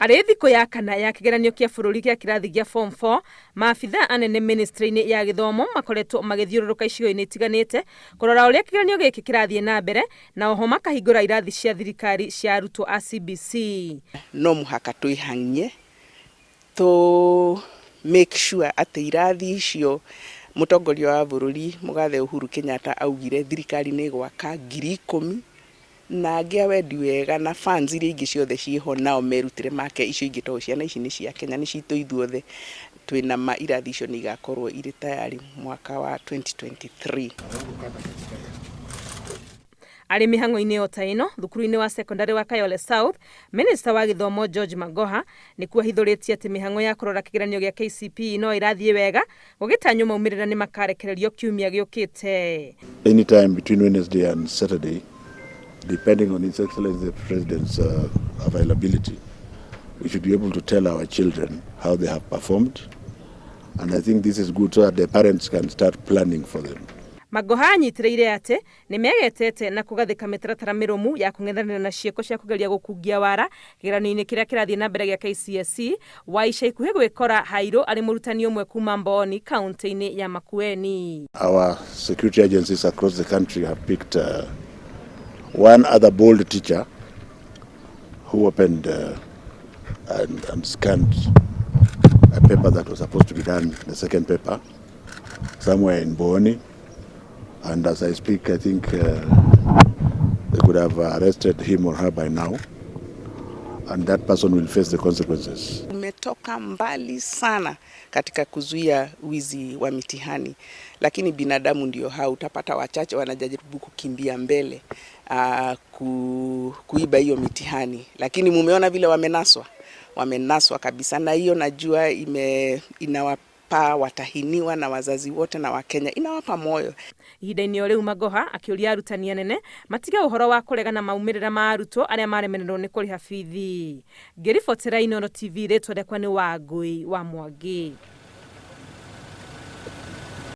Arĩ thikũ ya kana ya kĩgeranio kĩa bũrũri gĩa kĩrathi gĩa form 4, maabitha anene ministry-inĩ ya gĩthomo makoretwo magĩthiũrũrũka icigo-inĩ itiganĩte kũrora ũrĩa kĩgeranio gĩkĩ kĩrathiĩ na mbere, na oho makahingũra irathi cia thirikari cia arutwo a CBC. No mũhaka twĩhang'ie make sure atĩ irathi icio mũtongoria wa bũrũri mũgathe Uhuru Kenyatta augire thirikari nĩ gwaka 10,000 na angĩ wendi wega na funds iria ingĩ ciothe ciĩho nao merutĩre make icio ingĩ to ciana ici nĩ cia Kenya nĩ citũ ithuothe twĩna ma irathi icio nĩ igakorwo irĩ tayari mwaka wa 2023. Arĩ mĩhang'o-inĩ o ta ĩno thukuru-inĩ wa secondary wa Kayole South, Minister wa gĩthomo George Magoha nĩ kuahithũrĩtie atĩ mĩhang'o ya kũrora kĩgeranio gĩa KCPE no irathiĩ wega, gũgĩtanywo maumĩrĩra nĩ makarekererio kiumia gĩũkĩte. Anytime between Wednesday and Saturday, depending on His Excellency the President's availability, we should be able to tell our children how they have performed, and I think this is good so that the parents can start planning for them. Magoha anyitĩrĩire atĩ nĩ megetete na kũgathĩka mĩtaratara mĩrũmu ya kũng'ethanĩra na ciĩko cia kũgeria gũkungia wara kĩgeranio-inĩ kĩrĩa kĩrathiĩ na mbere gĩa KCSE, wa ica ikuhĩ gwĩkora Hairũ arĩ mũrutani ũmwe kuma Mboni kaunti-inĩ ya Makueni. Our security agencies across the country have picked one other bold teacher who opened and scanned a paper that was supposed to be done, the second paper, somewhere in Mboni. And as I speak, I think they could have arrested him or her by now. And that person will face the consequences. Tumetoka mbali sana katika kuzuia wizi wa mitihani, lakini binadamu ndio hao, utapata wachache wanajaribu kukimbia mbele kuiba hiyo mitihani, lakini mumeona vile wamenaswa kabisa, na hiyo najua inawapa watahiniwa na wazazi wote na Wakenya, inawapa moyo. Ihinda-inĩ rĩu Magoha akĩũria arutani anene matiga ũhoro wa kũregana maumĩrĩra ma arutwo arĩa maremererwo nĩ kũrĩha bithi. Ngĩribotera Inooro TV rĩtwa rĩakwa nĩ Wangui wa Mwangi.